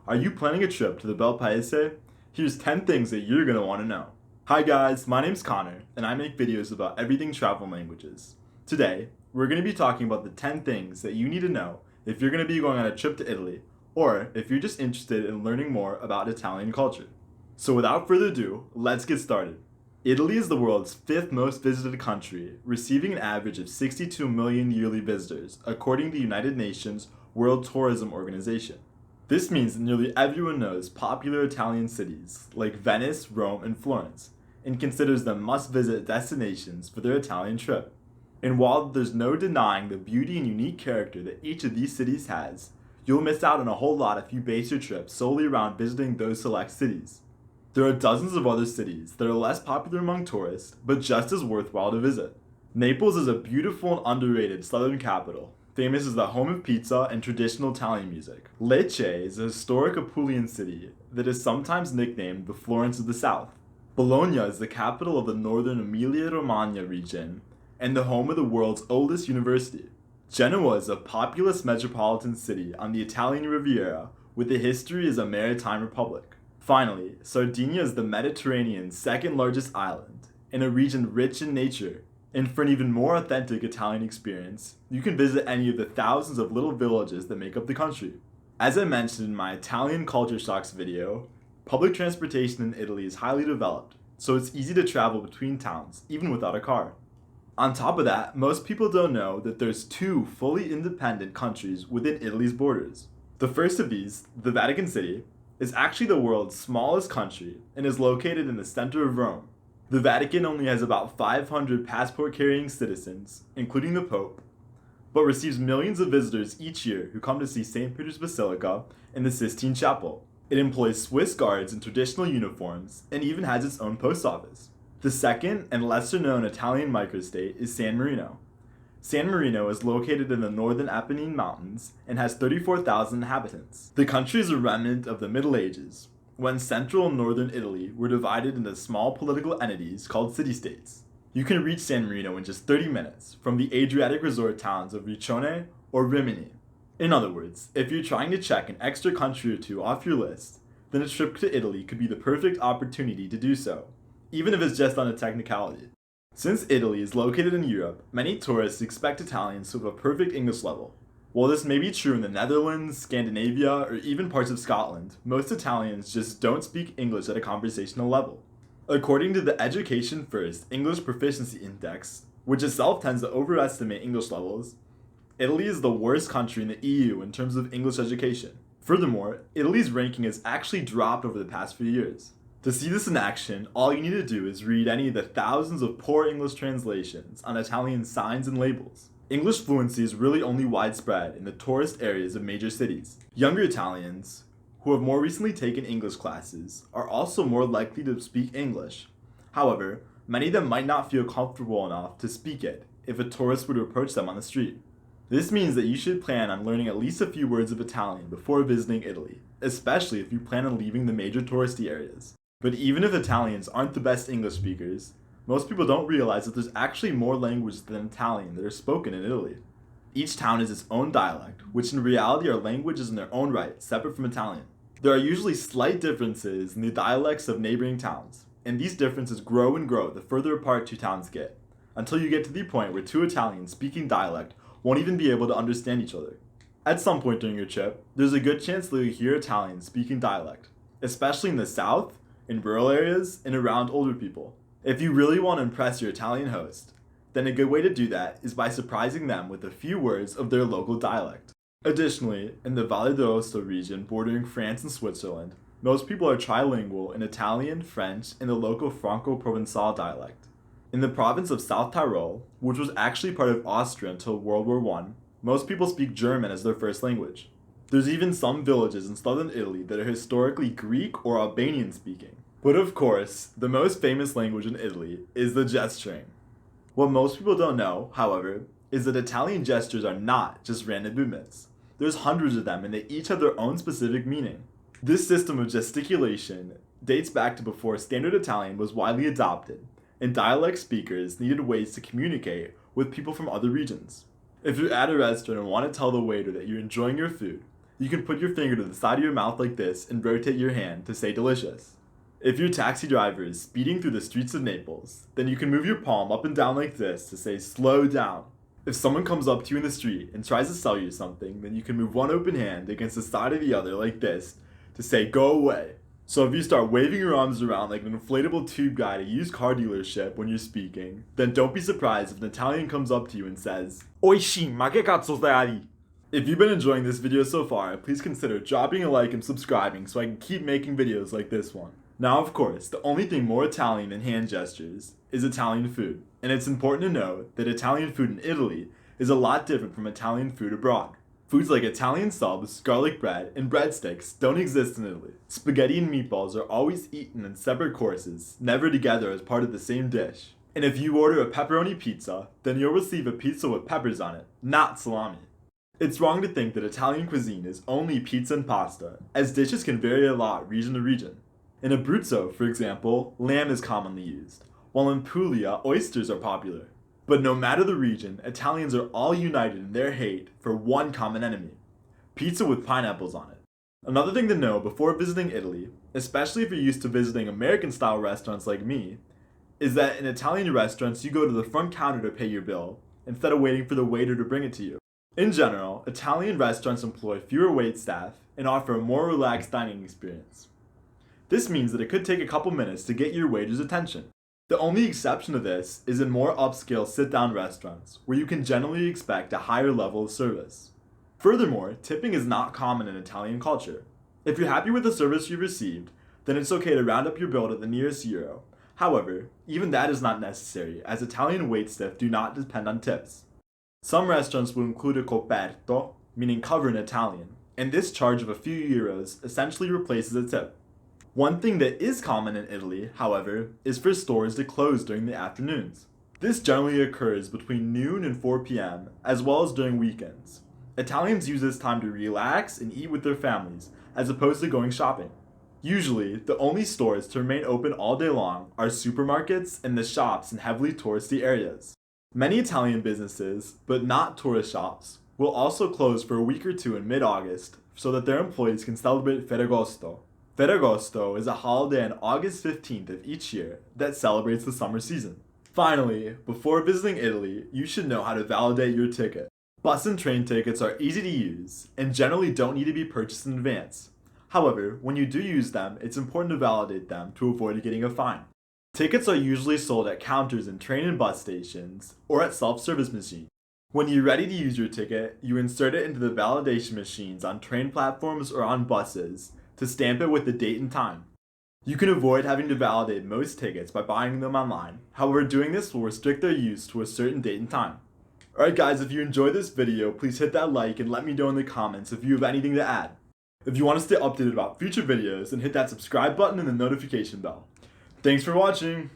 Are you planning a trip to the Bel Paese? Here's 10 things that you're going to want to know. Hi guys, my name's Connor, and I make videos about everything travel and languages. Today, we're going to be talking about the 10 things that you need to know if you're going to be going on a trip to Italy, or if you're just interested in learning more about Italian culture. So without further ado, let's get started. Italy is the world's fifth most visited country, receiving an average of 62 million yearly visitors, according to the United Nations World Tourism Organization. This means that nearly everyone knows popular Italian cities like Venice, Rome, and Florence, and considers them must-visit destinations for their Italian trip. And while there's no denying the beauty and unique character that each of these cities has, you'll miss out on a whole lot if you base your trip solely around visiting those select cities. There are dozens of other cities that are less popular among tourists, but just as worthwhile to visit. Naples is a beautiful and underrated southern capital, famous as the home of pizza and traditional Italian music. Lecce is a historic Apulian city that is sometimes nicknamed the Florence of the South. Bologna is the capital of the northern Emilia-Romagna region and the home of the world's oldest university. Genoa is a populous metropolitan city on the Italian Riviera with a history as a maritime republic. Finally, Sardinia is the Mediterranean's second largest island, in a region rich in nature. And for an even more authentic Italian experience, you can visit any of the thousands of little villages that make up the country. As I mentioned in my Italian Culture Shocks video, public transportation in Italy is highly developed, so it's easy to travel between towns, even without a car. On top of that, most people don't know that there's two fully independent countries within Italy's borders. The first of these, the Vatican City, is actually the world's smallest country and is located in the center of Rome. The Vatican only has about 500 passport-carrying citizens, including the Pope, but receives millions of visitors each year who come to see St. Peter's Basilica and the Sistine Chapel. It employs Swiss guards in traditional uniforms and even has its own post office. The second and lesser-known Italian microstate is San Marino. San Marino is located in the northern Apennine Mountains and has 34,000 inhabitants. The country is a remnant of the Middle Ages, when central and northern Italy were divided into small political entities called city-states. You can reach San Marino in just 30 minutes from the Adriatic resort towns of Riccione or Rimini. In other words, if you're trying to check an extra country or two off your list, then a trip to Italy could be the perfect opportunity to do so, even if it's just on a technicality. Since Italy is located in Europe, many tourists expect Italians to have a perfect English level. While this may be true in the Netherlands, Scandinavia, or even parts of Scotland, most Italians just don't speak English at a conversational level. According to the Education First English Proficiency Index, which itself tends to overestimate English levels, Italy is the worst country in the EU in terms of English education. Furthermore, Italy's ranking has actually dropped over the past few years. To see this in action, all you need to do is read any of the thousands of poor English translations on Italian signs and labels. English fluency is really only widespread in the tourist areas of major cities. Younger Italians, who have more recently taken English classes, are also more likely to speak English. However, many of them might not feel comfortable enough to speak it if a tourist were to approach them on the street. This means that you should plan on learning at least a few words of Italian before visiting Italy, especially if you plan on leaving the major touristy areas. But even if Italians aren't the best English speakers, most people don't realize that there's actually more languages than Italian that are spoken in Italy. Each town has its own dialect, which in reality are languages in their own right, separate from Italian. There are usually slight differences in the dialects of neighboring towns, and these differences grow and grow the further apart two towns get, until you get to the point where two Italians speaking dialect won't even be able to understand each other. At some point during your trip, there's a good chance that you'll hear Italians speaking dialect, especially in the south, in rural areas, and around older people. If you really want to impress your Italian host, then a good way to do that is by surprising them with a few words of their local dialect. Additionally, in the Valle d'Aosta region bordering France and Switzerland, most people are trilingual in Italian, French, and the local Franco-Provençal dialect. In the province of South Tyrol, which was actually part of Austria until World War I, most people speak German as their first language. There's even some villages in southern Italy that are historically Greek or Albanian speaking. But of course, the most famous language in Italy is the gesturing. What most people don't know, however, is that Italian gestures are not just random movements. There's hundreds of them and they each have their own specific meaning. This system of gesticulation dates back to before Standard Italian was widely adopted, and dialect speakers needed ways to communicate with people from other regions. If you're at a restaurant and want to tell the waiter that you're enjoying your food, you can put your finger to the side of your mouth like this and rotate your hand to say delicious. If your taxi driver is speeding through the streets of Naples, then you can move your palm up and down like this to say slow down. If someone comes up to you in the street and tries to sell you something, then you can move one open hand against the side of the other like this to say go away. So if you start waving your arms around like an inflatable tube guy at a used car dealership when you're speaking, then don't be surprised if an Italian comes up to you and says, Oishi, ma che cazzo stai? If you've been enjoying this video so far, please consider dropping a like and subscribing so I can keep making videos like this one. Now, of course, the only thing more Italian than hand gestures is Italian food, and it's important to note that Italian food in Italy is a lot different from Italian food abroad. Foods like Italian subs, garlic bread, and breadsticks don't exist in Italy. Spaghetti and meatballs are always eaten in separate courses, never together as part of the same dish. And if you order a pepperoni pizza, then you'll receive a pizza with peppers on it, not salami. It's wrong to think that Italian cuisine is only pizza and pasta, as dishes can vary a lot region to region. In Abruzzo, for example, lamb is commonly used, while in Puglia, oysters are popular. But no matter the region, Italians are all united in their hate for one common enemy: pizza with pineapples on it. Another thing to know before visiting Italy, especially if you're used to visiting American-style restaurants like me, is that in Italian restaurants you go to the front counter to pay your bill, instead of waiting for the waiter to bring it to you. In general, Italian restaurants employ fewer wait staff and offer a more relaxed dining experience. This means that it could take a couple minutes to get your waiter's attention. The only exception to this is in more upscale sit-down restaurants, where you can generally expect a higher level of service. Furthermore, tipping is not common in Italian culture. If you're happy with the service you've received, then it's okay to round up your bill to the nearest euro. However, even that is not necessary, as Italian waitstaff do not depend on tips. Some restaurants will include a coperto, meaning cover in Italian, and this charge of a few euros essentially replaces a tip. One thing that is common in Italy, however, is for stores to close during the afternoons. This generally occurs between noon and 4 p.m., as well as during weekends. Italians use this time to relax and eat with their families, as opposed to going shopping. Usually, the only stores to remain open all day long are supermarkets and the shops in heavily touristy areas. Many Italian businesses, but not tourist shops, will also close for a week or two in mid-August so that their employees can celebrate Ferragosto. Ferragosto is a holiday on August 15th of each year that celebrates the summer season. Finally, before visiting Italy, you should know how to validate your ticket. Bus and train tickets are easy to use and generally don't need to be purchased in advance. However, when you do use them, it's important to validate them to avoid getting a fine. Tickets are usually sold at counters in train and bus stations or at self-service machines. When you're ready to use your ticket, you insert it into the validation machines on train platforms or on buses to stamp it with the date and time. You can avoid having to validate most tickets by buying them online. However, doing this will restrict their use to a certain date and time. Alright guys, if you enjoyed this video, please hit that like and let me know in the comments if you have anything to add. If you want to stay updated about future videos, then hit that subscribe button and the notification bell. Thanks for watching!